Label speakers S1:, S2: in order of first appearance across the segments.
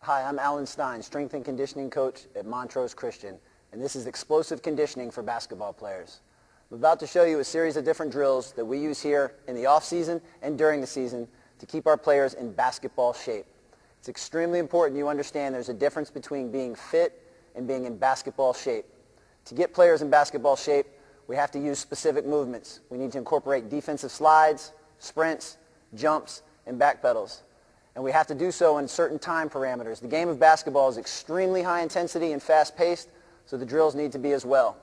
S1: Hi, I'm Alan Stein, strength and conditioning coach at Montrose Christian, and this is explosive conditioning for basketball players. I'm about to show you a series of different drills that we use here in the off-season and during the season to keep our players in basketball shape. It's extremely important you understand there's a difference between being fit and being in basketball shape. To get players in basketball shape, we have to use specific movements. We need to incorporate defensive slides, sprints, jumps, and back pedals. And we have to do so in certain time parameters. The game of basketball is extremely high intensity and fast-paced, so the drills need to be as well.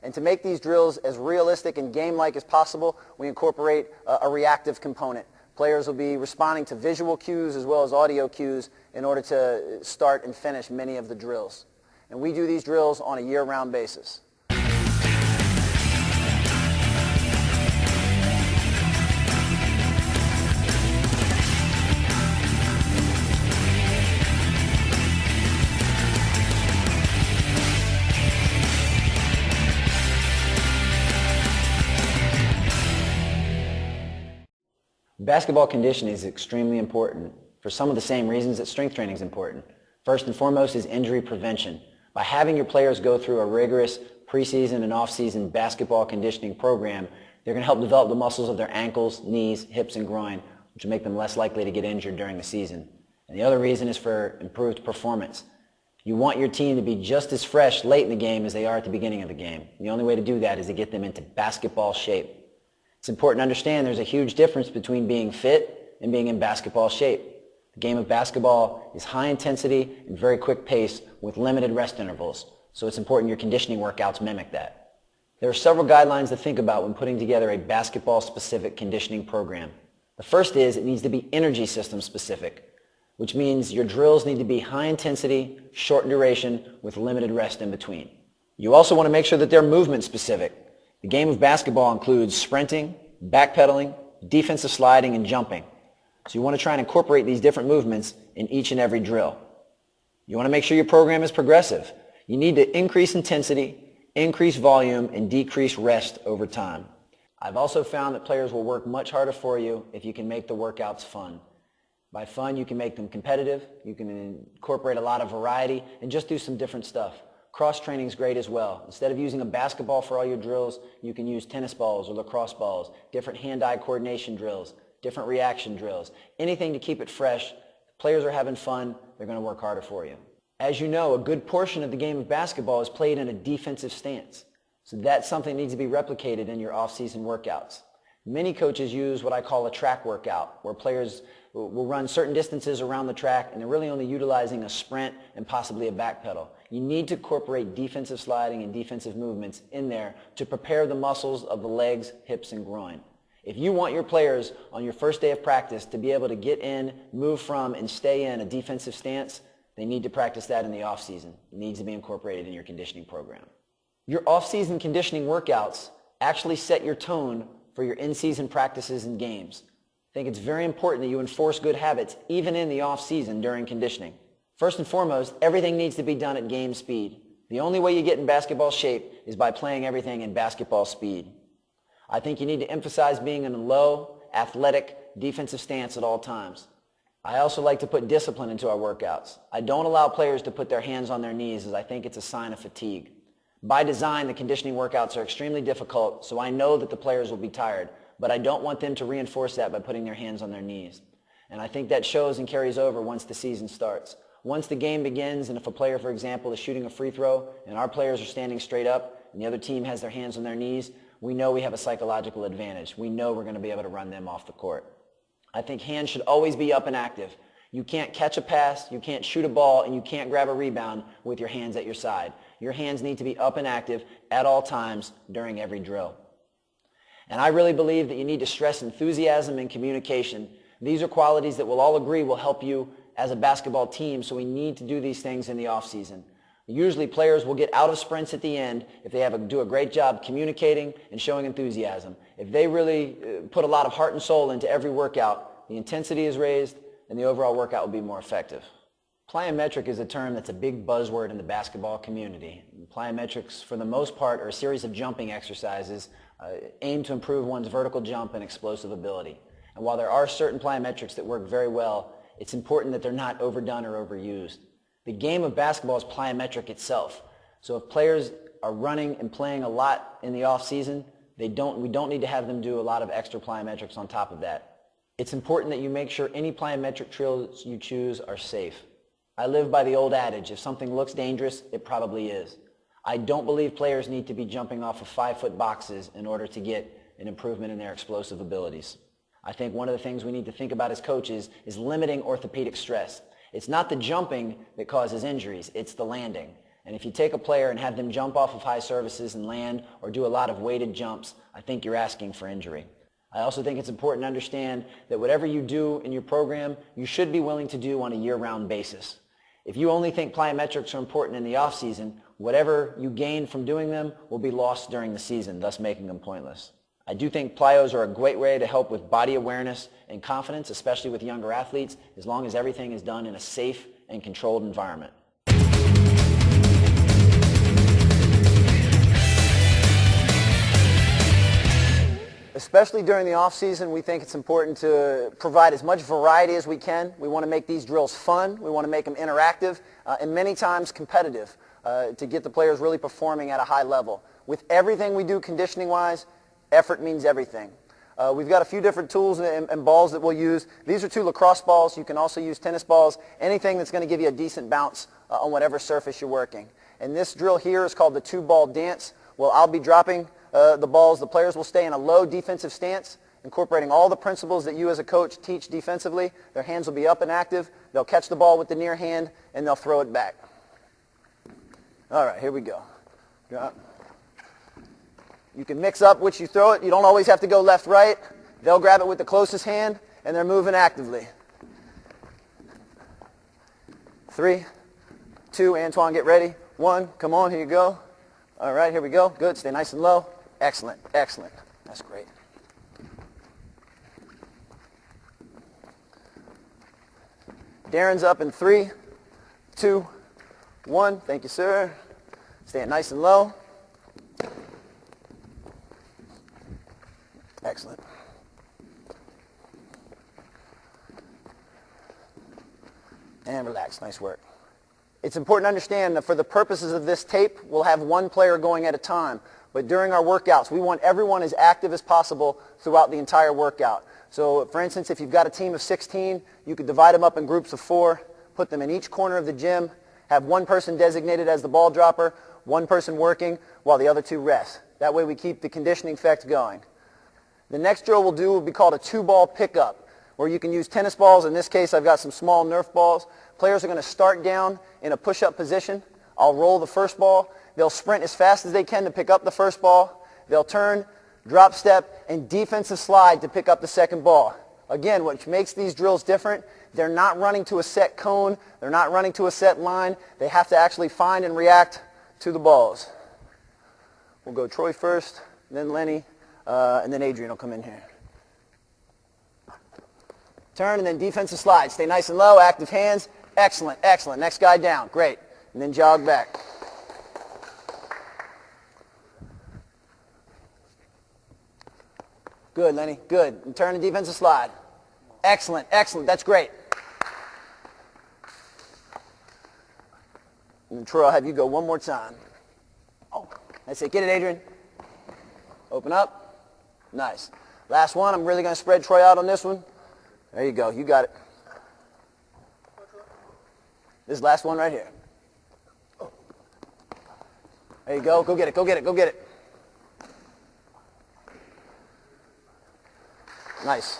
S1: And to make these drills as realistic and game-like as possible, we incorporate a reactive component. Players will be responding to visual cues as well as audio cues in order to start and finish many of the drills. And we do these drills on a year-round basis. Basketball conditioning is extremely important for some of the same reasons that strength training is important. First and foremost is injury prevention. By having your players go through a rigorous preseason and off-season basketball conditioning program, they're going to help develop the muscles of their ankles, knees, hips, and groin, which will make them less likely to get injured during the season. And the other reason is for improved performance. You want your team to be just as fresh late in the game as they are at the beginning of the game. The only way to do that is to get them into basketball shape. It's important to understand there's a huge difference between being fit and being in basketball shape. The game of basketball is high intensity and very quick pace with limited rest intervals, so it's important your conditioning workouts mimic that. There are several guidelines to think about when putting together a basketball-specific conditioning program. The first is it needs to be energy system specific, which means your drills need to be high intensity, short duration, with limited rest in between. You also want to make sure that they're movement specific. The game of basketball includes sprinting, backpedaling, defensive sliding, and jumping. So you want to try and incorporate these different movements in each and every drill. You want to make sure your program is progressive. You need to increase intensity, increase volume, and decrease rest over time. I've also found that players will work much harder for you if you can make the workouts fun. By fun, you can make them competitive, you can incorporate a lot of variety, and just do some different stuff. Cross-training is great as well. Instead of using a basketball for all your drills, you can use tennis balls or lacrosse balls, different hand-eye coordination drills, different reaction drills, anything to keep it fresh. If players are having fun, they're going to work harder for you. As you know, a good portion of the game of basketball is played in a defensive stance. So that's something that needs to be replicated in your off-season workouts. Many coaches use what I call a track workout, where players will run certain distances around the track and they're really only utilizing a sprint and possibly a back pedal. You need to incorporate defensive sliding and defensive movements in there to prepare the muscles of the legs, hips, and groin. If you want your players on your first day of practice to be able to get in, move from, and stay in a defensive stance, they need to practice that in the off-season. It needs to be incorporated in your conditioning program. Your off-season conditioning workouts actually set your tone for your in-season practices and games. I think it's very important that you enforce good habits even in the off-season during conditioning. First and foremost, everything needs to be done at game speed. The only way you get in basketball shape is by playing everything in basketball speed. I think you need to emphasize being in a low, athletic, defensive stance at all times. I also like to put discipline into our workouts. I don't allow players to put their hands on their knees as I think it's a sign of fatigue. By design, the conditioning workouts are extremely difficult, so I know that the players will be tired, but I don't want them to reinforce that by putting their hands on their knees. And I think that shows and carries over once the season starts. Once the game begins, and if a player, for example, is shooting a free throw, and our players are standing straight up, and the other team has their hands on their knees, we know we have a psychological advantage. We know we're going to be able to run them off the court. I think hands should always be up and active. You can't catch a pass, you can't shoot a ball, and you can't grab a rebound with your hands at your side. Your hands need to be up and active at all times during every drill. And I really believe that you need to stress enthusiasm and communication. These are qualities that we'll all agree will help you as a basketball team, so we need to do these things in the off-season. Usually players will get out of sprints at the end if they do a great job communicating and showing enthusiasm. If they really put a lot of heart and soul into every workout, the intensity is raised and the overall workout will be more effective. Plyometric is a term that's a big buzzword in the basketball community. Plyometrics, for the most part, are a series of jumping exercises aimed to improve one's vertical jump and explosive ability. And while there are certain plyometrics that work very well, It's important that they're not overdone or overused. The game of basketball is plyometric itself. So if players are running and playing a lot in the off season, we don't need to have them do a lot of extra plyometrics on top of that. It's important that you make sure any plyometric drills you choose are safe. I live by the old adage, if something looks dangerous, it probably is. I don't believe players need to be jumping off of 5-foot boxes in order to get an improvement in their explosive abilities. I think one of the things we need to think about as coaches is limiting orthopedic stress. It's not the jumping that causes injuries, it's the landing. And if you take a player and have them jump off of high surfaces and land or do a lot of weighted jumps, I think you're asking for injury. I also think it's important to understand that whatever you do in your program, you should be willing to do on a year-round basis. If you only think plyometrics are important in the off-season, whatever you gain from doing them will be lost during the season, thus making them pointless. I do think plyos are a great way to help with body awareness and confidence, especially with younger athletes, as long as everything is done in a safe and controlled environment. Especially during the off-season, we think it's important to provide as much variety as we can. We want to make these drills fun. We want to make them interactive and many times competitive to get the players really performing at a high level. With everything we do conditioning-wise, effort means everything. We've got a few different tools and balls that we'll use. These are 2 lacrosse balls. You can also use tennis balls, anything that's going to give you a decent bounce on whatever surface you're working. And this drill here is called the 2-ball dance. Well, I'll be dropping the balls. The players will stay in a low defensive stance, incorporating all the principles that you as a coach teach defensively. Their hands will be up and active. They'll catch the ball with the near hand, and they'll throw it back. All right, here we go. Drop. You can mix up which you throw it. You don't always have to go left-right. They'll grab it with the closest hand, and they're moving actively. 3, 2, Antoine, get ready. 1, come on, here you go. All right, here we go. Good, stay nice and low. Excellent, excellent. That's great. Darren's up in 3, 2, 1. Thank you, sir. Staying nice and low. Excellent. And relax. Nice work. It's important to understand that for the purposes of this tape, we'll have 1 player going at a time. But during our workouts, we want everyone as active as possible throughout the entire workout. So, for instance, if you've got a team of 16, you could divide them up in groups of 4, put them in each corner of the gym, have 1 person designated as the ball dropper, 1 person working, while the other 2 rest. That way we keep the conditioning effect going. The next drill we'll do will be called a 2-ball pickup, where you can use tennis balls. In this case, I've got some small Nerf balls. Players are going to start down in a push-up position. I'll roll the first ball. They'll sprint as fast as they can to pick up the first ball. They'll turn, drop step, and defensive slide to pick up the second ball. Again, what makes these drills different, they're not running to a set cone. They're not running to a set line. They have to actually find and react to the balls. We'll go Troy first, then Lenny, and then Adrian will come in here. Turn and then defensive slide. Stay nice and low, active hands. Excellent, excellent. Next guy down. Great. And then jog back. Good, Lenny. Good. And turn and defensive slide. Excellent, excellent. That's great. And then Troy, I'll have you go 1 more time. Oh, that's it. Get it, Adrian. Open up. Nice. Last one. I'm really going to spread Troy out on this one. There you go. You got it. This last one right here. There you go. Go get it. Go get it. Go get it. Nice.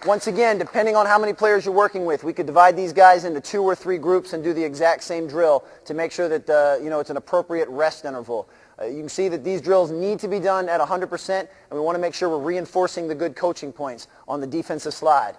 S1: Once again, depending on how many players you're working with, we could divide these guys into 2 or 3 groups and do the exact same drill to make sure that it's an appropriate rest interval. You can see that these drills need to be done at 100%, and we want to make sure we're reinforcing the good coaching points on the defensive slide.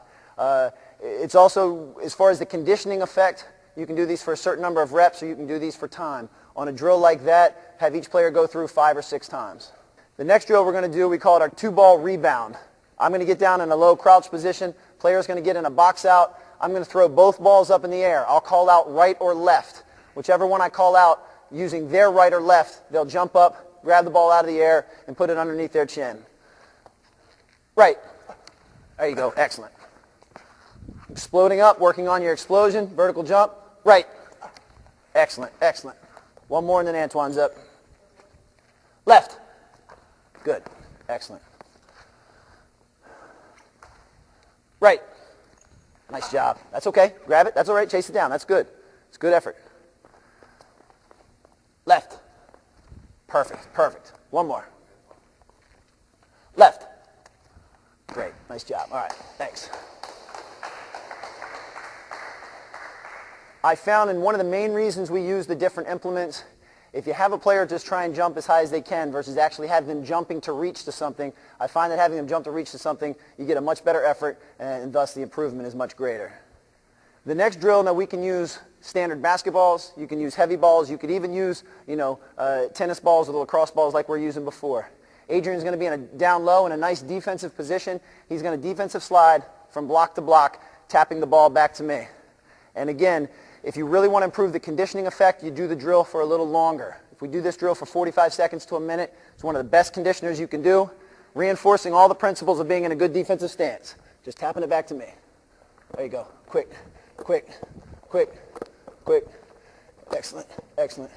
S1: It's also, as far as the conditioning effect, you can do these for a certain number of reps, or you can do these for time. On a drill like that, have each player go through 5 or 6 times. The next drill we're going to do, we call it our 2-ball rebound. I'm going to get down in a low crouch position. Player's going to get in a box out. I'm going to throw both balls up in the air. I'll call out right or left. Whichever one I call out, using their right or left, they'll jump up, grab the ball out of the air, and put it underneath their chin. Right. There you go. Excellent. Exploding up, working on your explosion, vertical jump, right. Excellent, excellent. One more and then Antoine's up. Left. Good, excellent. Right. Nice job. That's okay. Grab it. That's all right. Chase it down. That's good. It's good effort. Left. Perfect, perfect. One more. Left. Great. Nice job. All right. Thanks. I found in one of the main reasons we use the different implements, if you have a player just try and jump as high as they can versus actually have them jumping to reach to something, I find that having them jump to reach to something, you get a much better effort and thus the improvement is much greater. The next drill, now we can use standard basketballs, you can use heavy balls, you could even use, tennis balls or the lacrosse balls like we're using before. Adrian's going to be in a down low in a nice defensive position. He's going to defensive slide from block to block, tapping the ball back to me. And again, if you really want to improve the conditioning effect, you do the drill for a little longer. If we do this drill for 45 seconds to a minute, it's one of the best conditioners you can do, reinforcing all the principles of being in a good defensive stance. Just tapping it back to me. There you go. Quick, quick, quick, quick. Excellent, excellent.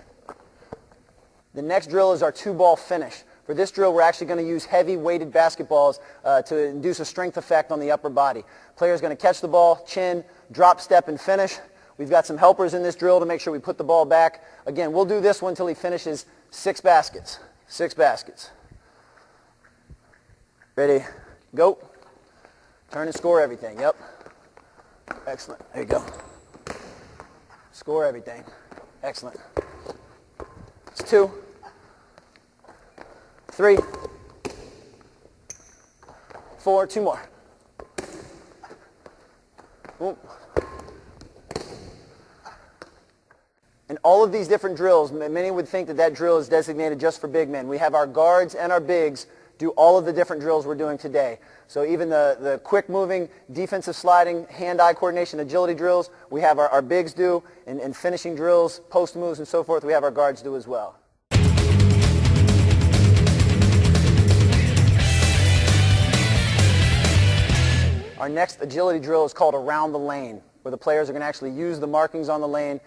S1: The next drill is our 2-ball finish. For this drill, we're actually going to use heavy weighted basketballs to induce a strength effect on the upper body. Player's going to catch the ball, chin, drop, step, and finish. We've got some helpers in this drill to make sure we put the ball back. Again, we'll do this one until he finishes 6 baskets. 6 baskets. Ready? Go. Turn and score everything. Yep. Excellent. There you go. Score everything. Excellent. It's 2, 3, 4, 2 more. Boom. And all of these different drills, many would think that that drill is designated just for big men. We have our guards and our bigs do all of the different drills we're doing today. So even the quick moving, defensive sliding, hand-eye coordination, agility drills, we have our bigs do, and finishing drills, post moves and so forth, we have our guards do as well. Our next agility drill is called around the lane, where the players are going to actually use the markings on the lane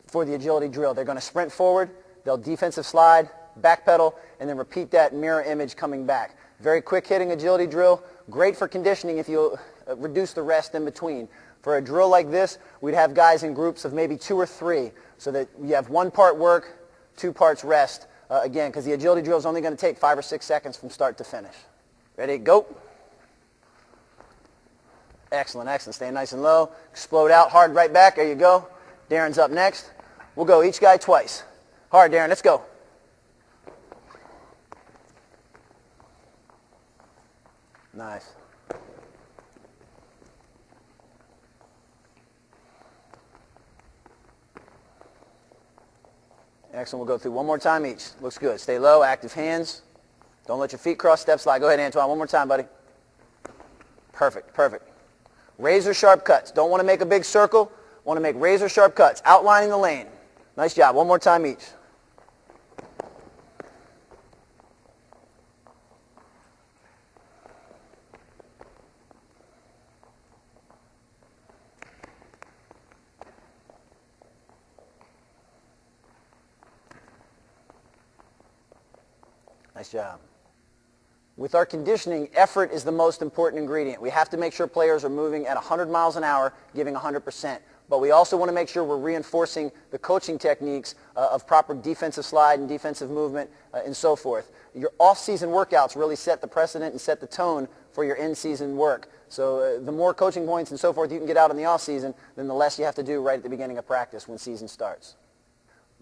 S1: for the agility drill. They're going to sprint forward, they'll defensive slide, backpedal, and then repeat that mirror image coming back. Very quick hitting agility drill, great for conditioning if you reduce the rest in between. For a drill like this, we'd have guys in groups of maybe 2 or 3, so that you have 1 part work, 2 parts rest, again, because the agility drill is only going to take 5 or 6 seconds from start to finish. Ready, go. Excellent, excellent. Stay nice and low. Explode out, hard right back. There you go. Darren's up next. We'll go each guy twice. Hard, Darren. Let's go. Nice. Excellent. We'll go through one more time each. Looks good. Stay low, active hands. Don't let your feet cross, step slide. Go ahead, Antoine. One more time, buddy. Perfect, perfect. Razor sharp cuts. Don't want to make a big circle. Want to make razor sharp cuts. Outlining the lane. Nice job. One more time each. Nice job. With our conditioning, effort is the most important ingredient. We have to make sure players are moving at 100 miles an hour, giving 100%. But we also want to make sure we're reinforcing the coaching techniques of proper defensive slide and defensive movement and so forth. Your off-season workouts really set the precedent and set the tone for your in-season work. So the more coaching points and so forth you can get out in the off-season, then the less you have to do right at the beginning of practice when season starts.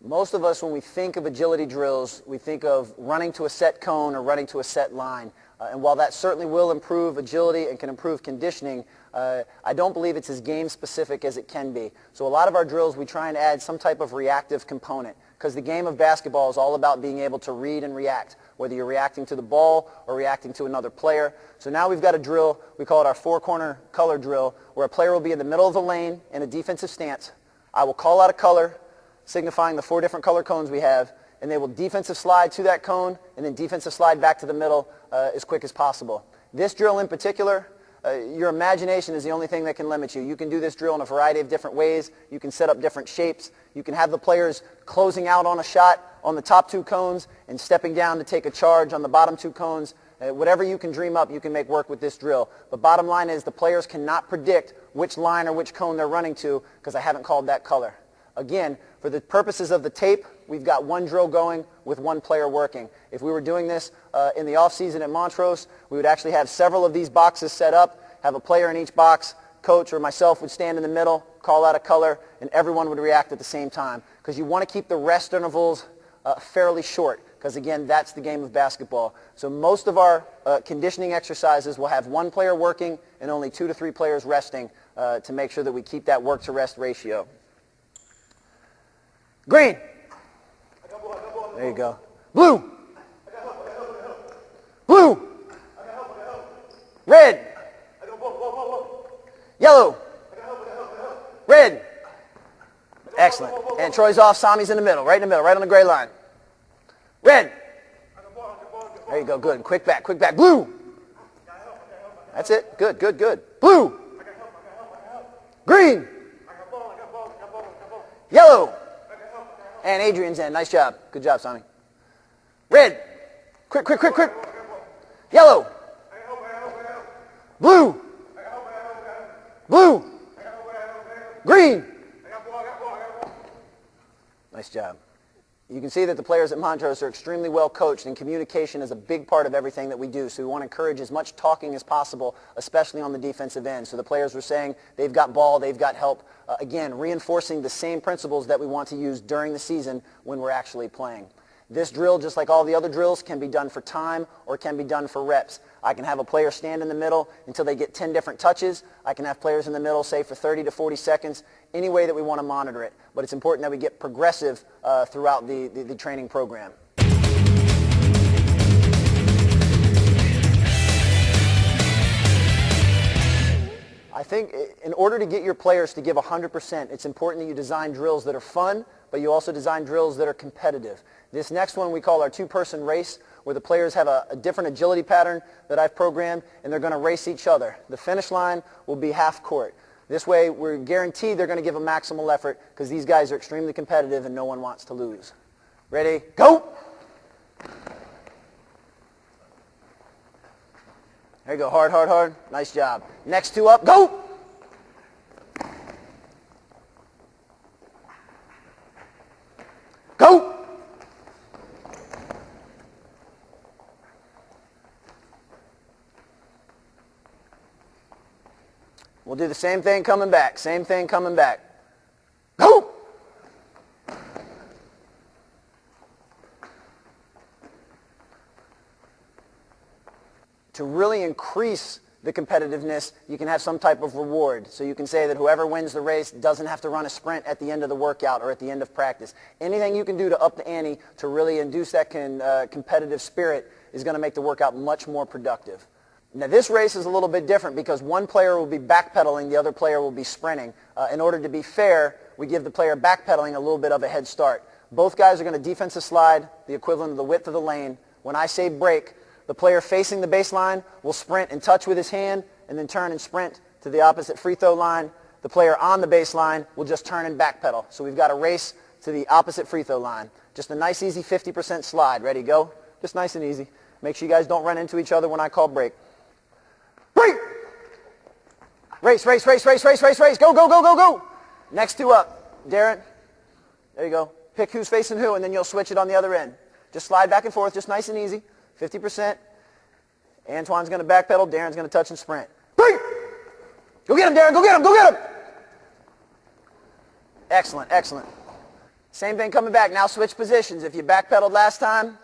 S1: Most of us, when we think of agility drills, we think of running to a set cone or running to a set line. And while that certainly will improve agility and can improve conditioning, I don't believe it's as game-specific as it can be. So a lot of our drills, we try and add some type of reactive component, because the game of basketball is all about being able to read and react, whether you're reacting to the ball or reacting to another player. So now we've got a drill, we call it our 4-corner color drill, where a player will be in the middle of the lane in a defensive stance. I will call out a color, signifying the 4 different color cones we have, and they will defensive slide to that cone and then defensive slide back to the middle as quick as possible. This drill in particular, Your imagination is the only thing that can limit you. You can do this drill in a variety of different ways. You can set up different shapes. You can have the players closing out on a shot on the top 2 cones and stepping down to take a charge on the bottom 2 cones. Whatever you can dream up, you can make work with this drill. But bottom line is the players cannot predict which line or which cone they're running to because I haven't called that color. Again, for the purposes of the tape, we've got one drill going with one player working. If we were doing this in the off-season at Montrose, we would actually have several of these boxes set up, have a player in each box, coach or myself would stand in the middle, call out a color, and everyone would react at the same time. Because you want to keep the rest intervals fairly short, because again, that's the game of basketball. So most of our conditioning exercises will have one player working and only 2 to 3 players resting to make sure that we keep that work-to-rest ratio. Green. There you go. Blue. Blue. Red. Yellow. Red. Excellent. And Troy's off. Sami's in the middle, right in the middle, right on the gray line. Red. There you go. Good. Quick back. Quick back. Blue. That's it. Good, good, good. Blue. Green. Yellow. And Adrian's in. Nice job. Good job, Sami. Red. Quick, quick, quick, quick. Yellow. Blue. Blue. Green. Nice job. You can see that the players at Montrose are extremely well coached, and communication is a big part of everything that we do. So we want to encourage as much talking as possible, especially on the defensive end. So the players were saying they've got ball, they've got help. Again, reinforcing the same principles that we want to use during the season when we're actually playing. This drill, just like all the other drills, can be done for time or can be done for reps. I can have a player stand in the middle until they get 10 different touches. I can have players in the middle, say, for 30 to 40 seconds, any way that we want to monitor it. But it's important that we get progressive throughout the training program. I think in order to get your players to give 100%, it's important that you design drills that are fun, but you also design drills that are competitive. This next one we call our 2-person race, where the players have a different agility pattern that I've programmed, and they're going to race each other. The finish line will be half court. This way, we're guaranteed they're going to give a maximal effort because these guys are extremely competitive and no one wants to lose. Ready? Go! There you go. Hard, hard, hard. Nice job. Next 2 up. Go! Go! We'll do the same thing coming back. Same thing coming back. Go! To really increase the competitiveness, you can have some type of reward. So you can say that whoever wins the race doesn't have to run a sprint at the end of the workout or at the end of practice. Anything you can do to up the ante to really induce that competitive spirit is going to make the workout much more productive. Now this race is a little bit different because one player will be backpedaling, the other player will be sprinting. In order to be fair, we give the player backpedaling a little bit of a head start. Both guys are going to defensive slide, the equivalent of the width of the lane. When I say break, the player facing the baseline will sprint and touch with his hand and then turn and sprint to the opposite free throw line. The player on the baseline will just turn and backpedal. So we've got a race to the opposite free throw line. Just a nice easy 50% slide. Ready, go? Just nice and easy. Make sure you guys don't run into each other when I call break. Break! Race, race, race, race, race, race, race. Go, go, go, go, go. Next 2 up. Darren. There you go. Pick who's facing who, and then you'll switch it on the other end. Just slide back and forth, just nice and easy. 50%. Antoine's going to backpedal. Darren's going to touch and sprint. Break! Go get him, Darren. Go get him. Go get him. Excellent, excellent. Same thing coming back. Now switch positions. If you backpedaled last time,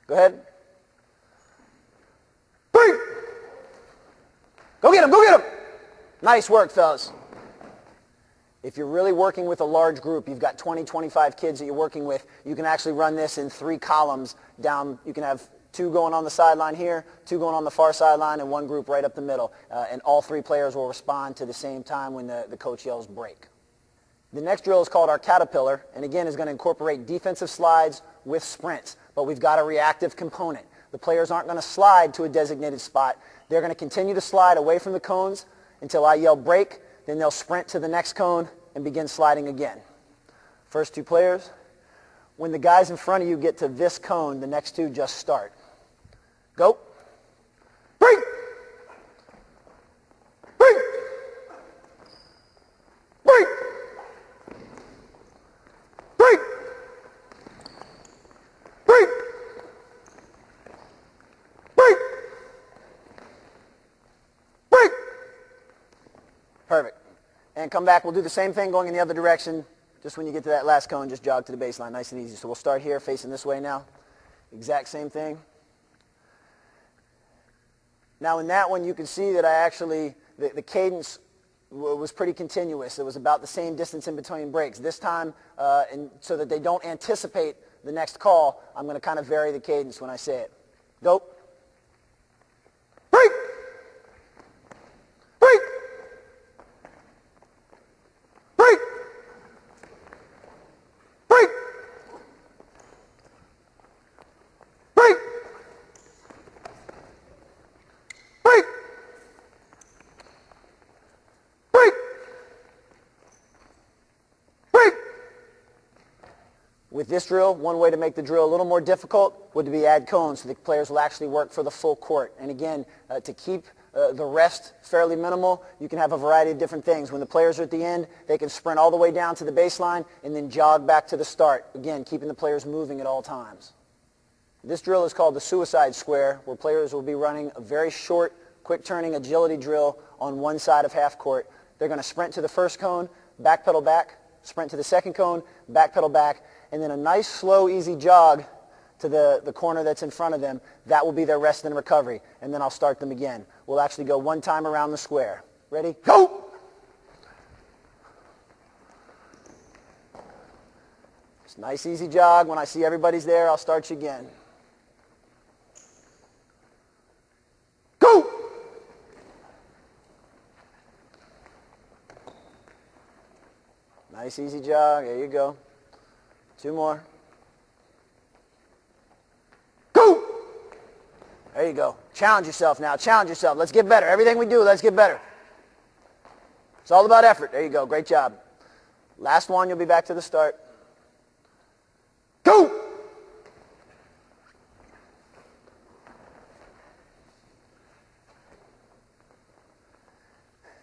S1: go ahead. Break! Go get him. Go get him. Nice work, fellas. If you're really working with a large group, you've got 20, 25 kids that you're working with, you can actually run this in 3 columns down. You can have 2 going on the sideline here, 2 going on the far sideline, and 1 group right up the middle. And all 3 players will respond to the same time when the coach yells break. The next drill is called our caterpillar, and again is going to incorporate defensive slides with sprints. But we've got a reactive component. The players aren't going to slide to a designated spot. They're going to continue to slide away from the cones until I yell break. Then they'll sprint to the next cone and begin sliding again. First two players. When the guys in front of you get to this cone, the next two just start. Go. Break. Break. Break. Break. Break. Break. Break. Perfect. And come back. We'll do the same thing going in the other direction. Just when you get to that last cone, just jog to the baseline. Nice and easy. So we'll start here, facing this way now. Exact same thing. Now in that one, you can see that I actually, the cadence was pretty continuous. It was about the same distance in between breaks. This time, and so that they don't anticipate the next call, I'm going to kind of vary the cadence when I say it. Go. Break. Break. Break. Break. Break. Break. Break. Break. With this drill, one way to make the drill a little more difficult would be add cones so the players will actually work for the full court. And again, to keep the rest fairly minimal, you can have a variety of different things. When the players are at the end, they can sprint all the way down to the baseline and then jog back to the start. Again, keeping the players moving at all times. This drill is called the suicide square, where players will be running a very short, quick-turning agility drill on one side of half court. They're going to sprint to the first cone, back pedal back, sprint to the second cone, back pedal back, and then a nice, slow, easy jog to the corner that's in front of them. That will be their rest and recovery, and then I'll start them again. We'll actually go one time around the square. Ready? Go! Just nice, easy jog. When I see everybody's there, I'll start you again. Go! Nice, easy jog. There you go. Two more. Go! There you go. Challenge yourself now. Challenge yourself. Let's get better. Everything we do, let's get better. It's all about effort. There you go. Great job. Last one, you'll be back to the start. Go!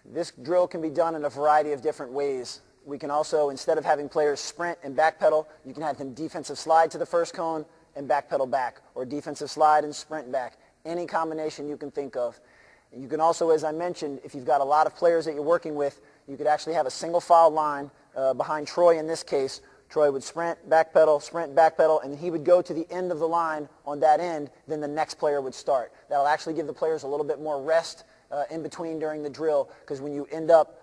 S1: This drill can be done in a variety of different ways. We can also, instead of having players sprint and backpedal, you can have them defensive slide to the first cone and backpedal back, or defensive slide and sprint back. Any combination you can think of. And you can also, as I mentioned, if you've got a lot of players that you're working with, you could actually have a single file line behind Troy in this case. Troy would sprint, backpedal, and he would go to the end of the line on that end, then the next player would start. That'll actually give the players a little bit more rest in between during the drill, because when you end up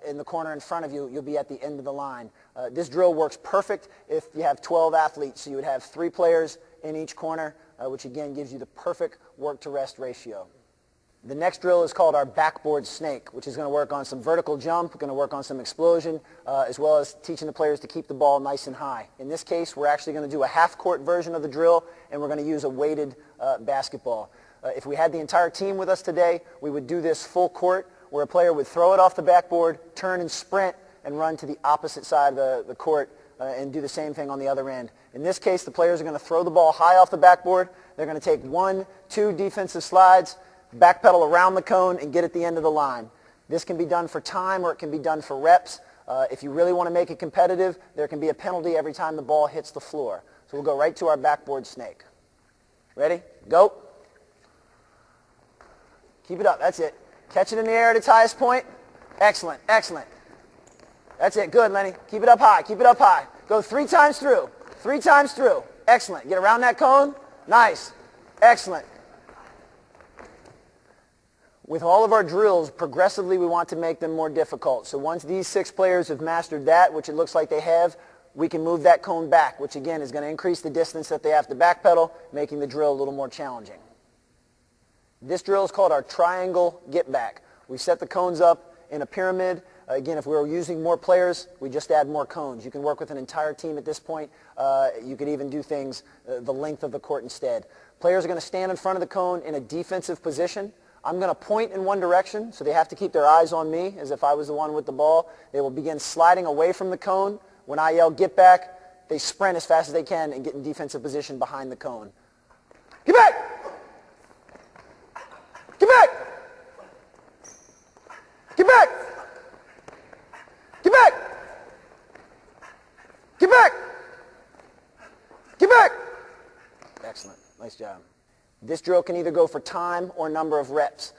S1: in the corner in front of you, you'll be at the end of the line. This drill works perfect if you have 12 athletes, so you would have 3 players in each corner, which again gives you the perfect work-to-rest ratio. The next drill is called our backboard snake, which is going to work on some vertical jump, going to work on some explosion, as well as teaching the players to keep the ball nice and high. In this case, we're actually going to do a half-court version of the drill, and we're going to use a weighted basketball. If we had the entire team with us today, we would do this full court, where a player would throw it off the backboard, turn and sprint, and run to the opposite side of the court and do the same thing on the other end. In this case, the players are going to throw the ball high off the backboard. They're going to take 1, 2 defensive slides, backpedal around the cone, and get at the end of the line. This can be done for time, or it can be done for reps. If you really want to make it competitive, there can be a penalty every time the ball hits the floor. So we'll go right to our backboard snake. Ready? Go. Keep it up. That's it. Catch it in the air at its highest point. Excellent. Excellent. That's it. Good, Lenny. Keep it up high. Keep it up high. Go 3 times through. 3 times through. Excellent. Get around that cone. Nice. Excellent. With all of our drills, progressively we want to make them more difficult. So once these 6 players have mastered that, which it looks like they have, we can move that cone back, which again is going to increase the distance that they have to backpedal, making the drill a little more challenging. This drill is called our triangle get back. We set the cones up in a pyramid. Again, if we were using more players, we just add more cones. You can work with an entire team at this point. You could even do things the length of the court instead. Players are going to stand in front of the cone in a defensive position. I'm going to point in one direction, so they have to keep their eyes on me as if I was the one with the ball. They will begin sliding away from the cone. When I yell, get back, they sprint as fast as they can and get in defensive position behind the cone. Get back! Get back! Get back! Get back! Get back! Get back! Excellent. Nice job. This drill can either go for time or number of reps.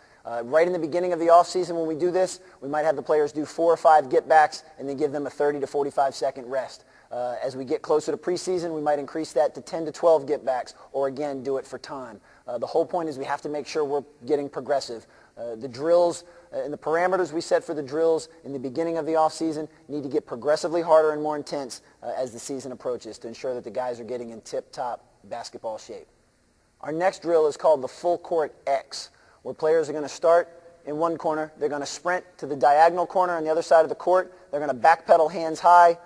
S1: Right in the beginning of the off season when we do this, we might have the players do 4 or 5 get backs and then give them a 30 to 45 second rest. As we get closer to preseason, we might increase that to 10 to 12 get backs or again do it for time. The whole point is we have to make sure we're getting progressive. The drills and the parameters we set for the drills in the beginning of the off season need to get progressively harder and more intense as the season approaches to ensure that the guys are getting in tip-top basketball shape. Our next drill is called the full court X, where players are going to start in one corner. They're going to sprint to the diagonal corner on the other side of the court. They're going to backpedal hands high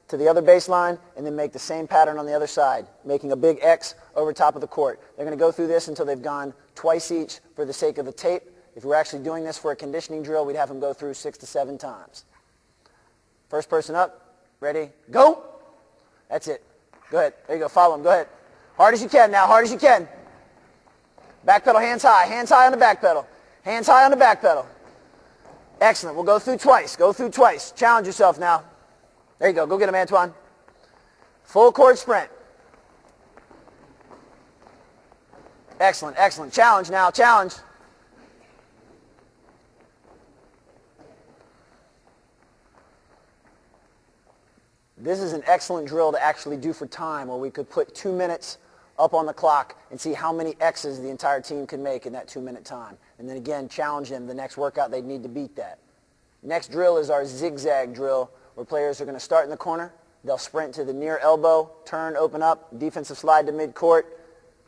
S1: to the other baseline and then make the same pattern on the other side, making a big X over top of the court. They're going to go through this until they've gone twice each for the sake of the tape. If we're actually doing this for a conditioning drill, we'd have them go through 6 to 7 times. First person up, ready, go. That's it. Go ahead. There you go. Follow them. Go ahead. Hard as you can now. Hard as you can. Back pedal, hands high. Hands high on the back pedal. Hands high on the back pedal. Excellent. We'll go through twice. Go through twice. Challenge yourself now. There you go. Go get him, Antoine. Full court sprint. Excellent. Excellent. Challenge now. Challenge. This is an excellent drill to actually do for time, where we could put 2 minutes up on the clock and see how many X's the entire team can make in that 2-minute time. And then again, challenge them the next workout, they'd need to beat that. Next drill is our zigzag drill, where players are going to start in the corner. They'll sprint to the near elbow, turn, open up, defensive slide to midcourt,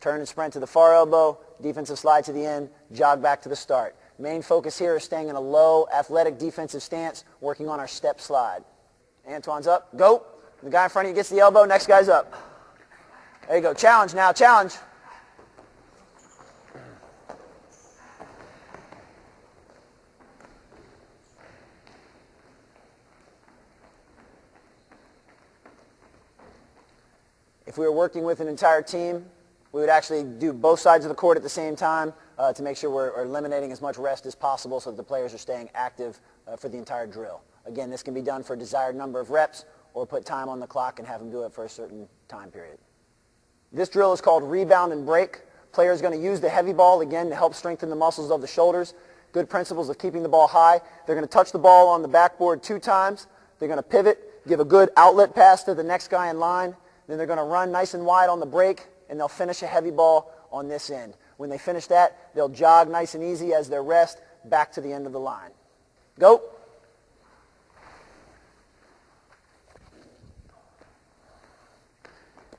S1: turn and sprint to the far elbow, defensive slide to the end, jog back to the start. Main focus here is staying in a low, athletic defensive stance, working on our step slide. Antoine's up. Go. The guy in front of you gets the elbow. Next guy's up. There you go. Challenge now. Challenge. If we were working with an entire team, we would actually do both sides of the court at the same time to make sure we're eliminating as much rest as possible so that the players are staying active for the entire drill. Again, this can be done for a desired number of reps or put time on the clock and have them do it for a certain time period. This drill is called rebound and break. Players are going to use the heavy ball again to help strengthen the muscles of the shoulders. Good principles of keeping the ball high. They're going to touch the ball on the backboard 2 times. They're going to pivot, give a good outlet pass to the next guy in line. Then they're going to run nice and wide on the break, and they'll finish a heavy ball on this end. When they finish that, they'll jog nice and easy as their rest back to the end of the line. Go.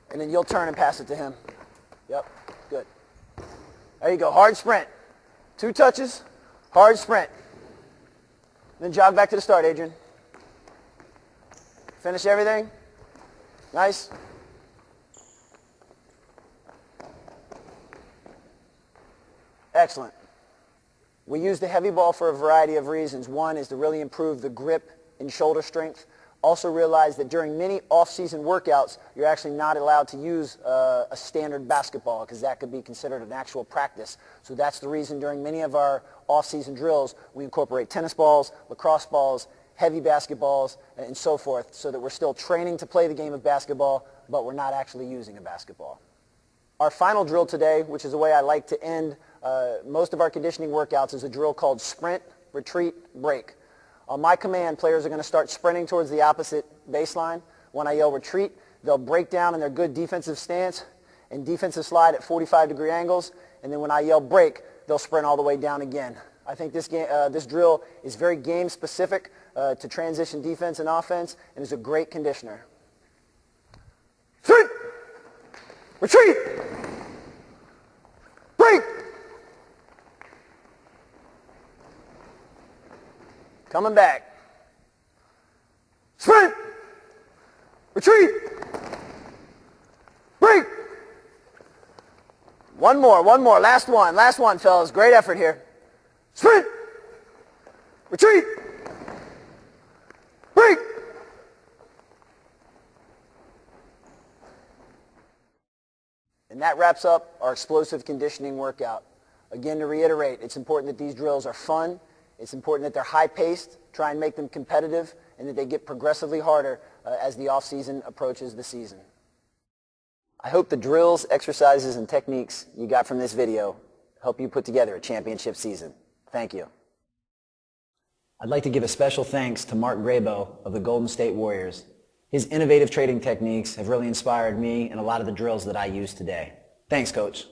S1: And then you'll turn and pass it to him. Yep, good. There you go, hard sprint. 2 touches, hard sprint. Then jog back to the start, Adrian. Finish everything. Nice. Excellent. We use the heavy ball for a variety of reasons. One is to really improve the grip and shoulder strength. Also realize that during many off-season workouts, you're actually not allowed to use a standard basketball because that could be considered an actual practice. So that's the reason during many of our off-season drills, we incorporate tennis balls, lacrosse balls, heavy basketballs, and so forth, so that we're still training to play the game of basketball, but we're not actually using a basketball. Our final drill today, which is the way I like to end most of our conditioning workouts, is a drill called sprint, retreat, break. On my command, players are going to start sprinting towards the opposite baseline. When I yell retreat, they'll break down in their good defensive stance and defensive slide at 45-degree angles. And then when I yell break, they'll sprint all the way down again. I think this drill is very game-specific to transition defense and offense and is a great conditioner. Sprint! Retreat! Break! Coming back. Sprint! Retreat! Break! One more. Last one, fellas. Great effort here.
S2: sprint, retreat, break.
S1: And that wraps up our explosive conditioning workout. Again, to reiterate, it's important that these drills are fun. It's important that they're high-paced, try and make them competitive, and that they get progressively harder as the off-season approaches the season. I hope the drills, exercises, and techniques you got from this video help you put together a championship season. Thank you. I'd like to give a special thanks to Mark Graybo of the Golden State Warriors. His innovative training techniques have really inspired me and a lot of the drills that I use today. Thanks, Coach.